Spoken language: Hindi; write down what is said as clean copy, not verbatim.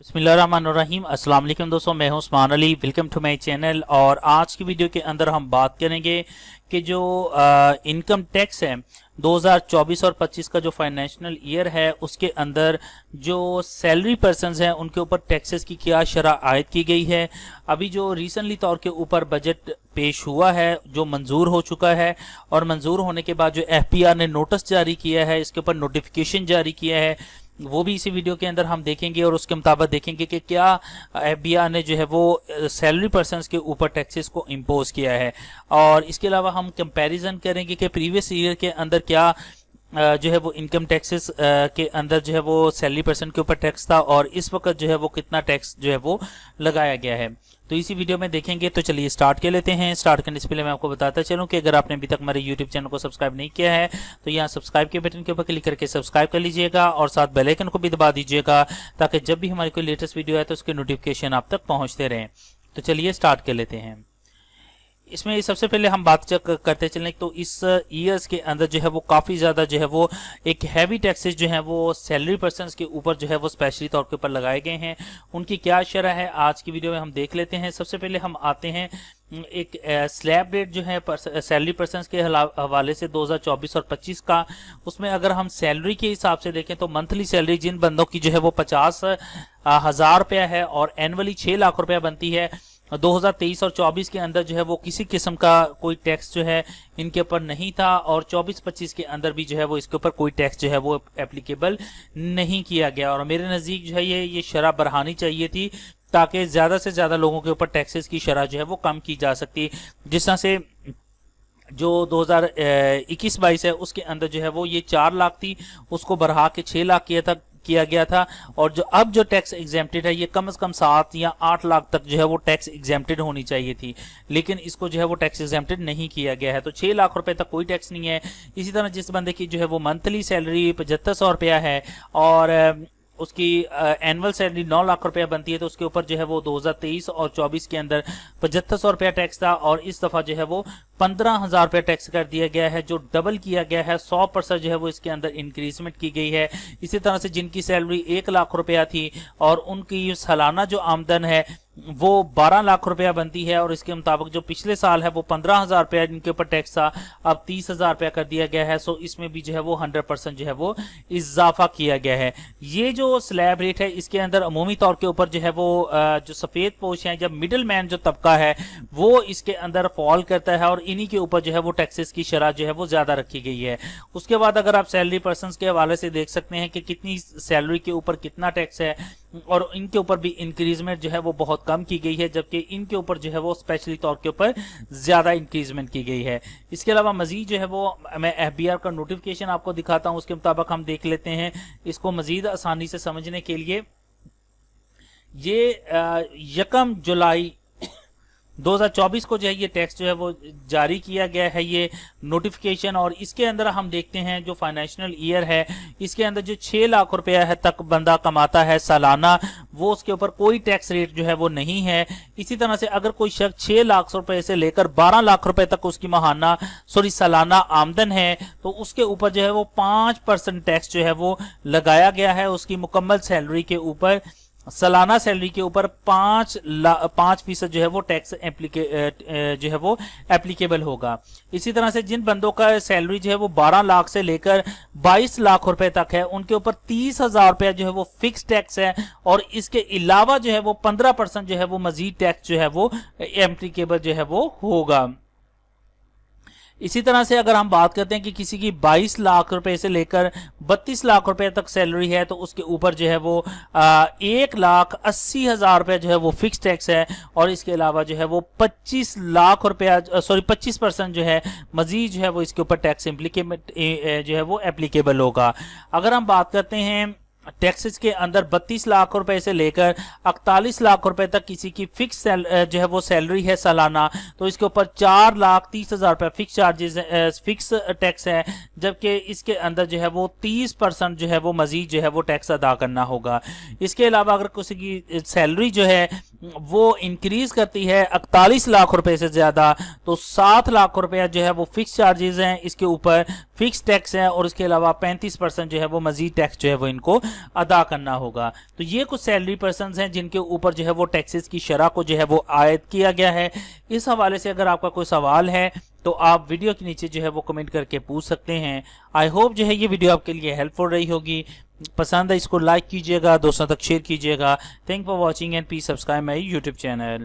बिस्मिल्लाहिर्रहमानिर्रहीम। अस्सलाम वालेकुम दोस्तों, मैं हूं Usman Ali. Welcome to my channel. और आज की वीडियो के अंदर हम बात करेंगे कि जो इनकम टैक्स है 2024 और 25 का जो फाइनेंशियल ईयर है उसके अंदर जो सैलरी पर्सनस हैं उनके ऊपर टैक्सेस की क्या शरह आयद की गई है। अभी जो रिसेंटली तौर के ऊपर बजट पेश हुआ है जो मंजूर हो चुका है, और मंजूर होने के बाद जो एफपीआर ने नोटिस जारी किया है, इसके ऊपर नोटिफिकेशन जारी किया है, वो भी इसी वीडियो के अंदर हम देखेंगे। और उसके मुताबिक देखेंगे कि क्या एफबीआर ने जो है वो सैलरी पर्सनस के ऊपर टैक्सेस को इम्पोज किया है। और इसके अलावा हम कंपैरिजन करेंगे कि प्रीवियस ईयर के अंदर क्या जो है वो इनकम टैक्सेस के अंदर जो है वो सैलरी पर्सन के ऊपर टैक्स था, और इस वक्त जो है वो कितना टैक्स जो है वो लगाया गया है। तो इसी वीडियो में देखेंगे। तो चलिए स्टार्ट कर लेते हैं। स्टार्ट करने से पहले मैं आपको बताता चलूं कि अगर आपने अभी तक हमारे यूट्यूब चैनल को सब्सक्राइब नहीं किया है तो यहाँ सब्सक्राइब के बटन के ऊपर क्लिक करके सब्सक्राइब कर लीजिएगा, और साथ बेल आइकन को भी दबा दीजिएगा ताकि जब भी हमारी कोई लेटेस्ट वीडियो आए तो उसके नोटिफिकेशन आप तक पहुंचते रहें। तो चलिए स्टार्ट कर लेते हैं। इसमें सबसे पहले हम बात करते चलें तो इस ईयर्स के अंदर जो है वो काफ़ी ज़्यादा जो है वो एक हैवी टैक्सेस जो है वो सैलरी पर्सनस के ऊपर जो है वो स्पेशली तौर के ऊपर लगाए गए हैं। उनकी क्या शरह है आज की वीडियो में हम देख लेते हैं। सबसे पहले हम आते हैं एक स्लैब रेट जो है सैलरी पर्सनस के हवाले से 2024 और 25 का। उसमें अगर हम सैलरी के हिसाब से देखें तो मंथली सैलरी जिन बंदों की जो है वो 50,000 रुपया है और एनुअली 6 लाख रुपया बनती है, 2023 और 24 के अंदर जो है वो किसी किस्म का कोई टैक्स जो है इनके ऊपर नहीं था, और 24-25 के अंदर भी जो है वो इसके ऊपर कोई टैक्स जो है वो एप्लीकेबल नहीं किया गया। और मेरे नज़दीक जो है ये शरह बढ़ानी चाहिए थी ताकि ज़्यादा से ज़्यादा लोगों के ऊपर टैक्सेस की शरह जो है वो कम की जा सकती। जिस तरह से जो 2021-22 है उसके अंदर जो है वो ये 4 लाख थी, उसको बढ़ा के 6 लाख किया गया था। और जो अब जो टैक्स एग्जेम्प्टेड है ये कम से कम 7 या 8 लाख तक जो है वो टैक्स एग्जेम्प्टेड होनी चाहिए थी, लेकिन इसको जो है वो टैक्स एग्जेम्प्टेड नहीं किया गया है। तो 6 लाख रुपए तक कोई टैक्स नहीं है। इसी तरह जिस बंदे की जो है वो मंथली सैलरी 7500 रुपया है और उसकी एनुअल सैलरी 9 लाख रुपया बनती है, तो उसके ऊपर जो है वो 2023 और 24 के अंदर 7500 रुपया टैक्स था, और इस दफ़ा जो है वो 15,000 रुपया टैक्स कर दिया गया है, जो डबल किया गया है। 100% जो है वो इसके अंदर इंक्रीजमेंट की गई है। इसी तरह से जिनकी सैलरी 1 लाख रुपया थी और उनकी सालाना जो आमदन है वो 12 लाख रुपया बनती है, और इसके मुताबिक जो पिछले साल है वो 15,000 रुपया इनके ऊपर टैक्स था, अब 30,000 रुपया कर दिया गया है। सो इसमें भी जो है वो 100% जो है वो इजाफा किया गया है। ये जो स्लैब रेट है इसके अंदर अमूमी तौर के ऊपर जो है वो जो सफ़ेद पोश है, जब मिडिल मैन जो तबका है वो इसके अंदर फॉल करता है, और इन्हीं के ऊपर जो है वो टैक्सेस की शरह जो है वो ज़्यादा रखी गई है। उसके बाद अगर आप सैलरी पर्सनस के हवाले से देख सकते हैं कि कितनी सैलरी के ऊपर कितना टैक्स है, और इनके ऊपर भी इंक्रीजमेंट जो है वो बहुत कम की गई है, जबकि इनके ऊपर जो है वो स्पेशली तौर के ऊपर ज़्यादा इंक्रीजमेंट की गई है। इसके अलावा मजीद जो है वो मैं एफबीआर का नोटिफिकेशन आपको दिखाता हूँ, उसके मुताबिक हम देख लेते हैं इसको मजीद आसानी से समझने के लिए। ये 1 जुलाई 2024 को जो है ये टैक्स जो है वो जारी किया गया है, ये नोटिफिकेशन। और इसके अंदर हम देखते हैं जो फाइनेंशियल ईयर है इसके अंदर जो 6 लाख रुपया है तक बंदा कमाता है सालाना, वो उसके ऊपर कोई टैक्स रेट जो है वो नहीं है। इसी तरह से अगर कोई शख्स 6 लाख रुपए से लेकर 12 लाख रुपए तक उसकी सालाना आमदन है, तो उसके ऊपर जो है वो 5% टैक्स जो है वो लगाया गया है। उसकी मुकम्मल सैलरी के ऊपर, सालाना सैलरी के ऊपर 5% जो है वो टैक्स जो है वो एप्लीकेबल होगा। इसी तरह से जिन बंदों का सैलरी जो है वो 12 लाख से लेकर 22 लाख रुपए तक है, उनके ऊपर 30,000 रुपया जो है वो फिक्स टैक्स है, और इसके अलावा जो है वो 15% जो है वो मजीद टैक्स जो है वो एप्लीकेबल जो है वो होगा। इसी तरह से अगर हम बात करते हैं कि किसी की 22 लाख रुपए से लेकर 32 लाख रुपए तक सैलरी है, तो उसके ऊपर जो है वो 1,80,000 रुपया जो है वो फिक्स टैक्स है, और इसके अलावा जो है वो 25 लाख रुपया 25% जो है मजीद जो है वो इसके ऊपर टैक्स जो है वो एप्लीकेबल होगा। अगर हम बात करते हैं टैक्सेस के अंदर 32 लाख रुपए से लेकर 41 लाख रुपए तक किसी की फिक्स जो है वो सैलरी है सालाना, तो इसके ऊपर 4,30,000 रुपए फिक्स टैक्स है, जबकि इसके अंदर जो है वो 30% जो है वो मजीद जो है वो टैक्स अदा करना होगा। इसके अलावा अगर किसी की सैलरी जो है वो इंक्रीज करती है 41 लाख रुपए से ज्यादा, तो 7 लाख रुपया जो है वो फिक्स चार्जेस हैं, इसके ऊपर फिक्स टैक्स है, और इसके अलावा 35% जो है वो मजीद टैक्स जो है वो इनको अदा करना होगा। तो ये कुछ सैलरी पर्सन हैं जिनके ऊपर जो है वो टैक्सेस की शरह को जो है वो आयद किया गया है। इस हवाले से अगर आपका कोई सवाल है तो आप वीडियो के नीचे जो है वो कमेंट करके पूछ सकते हैं। आई होप जो है ये वीडियो आपके लिए हेल्पफुल रही होगी। पसंद है इसको लाइक कीजिएगा, दोस्तों तक शेयर कीजिएगा। Thank for watching and please subscribe my YouTube channel.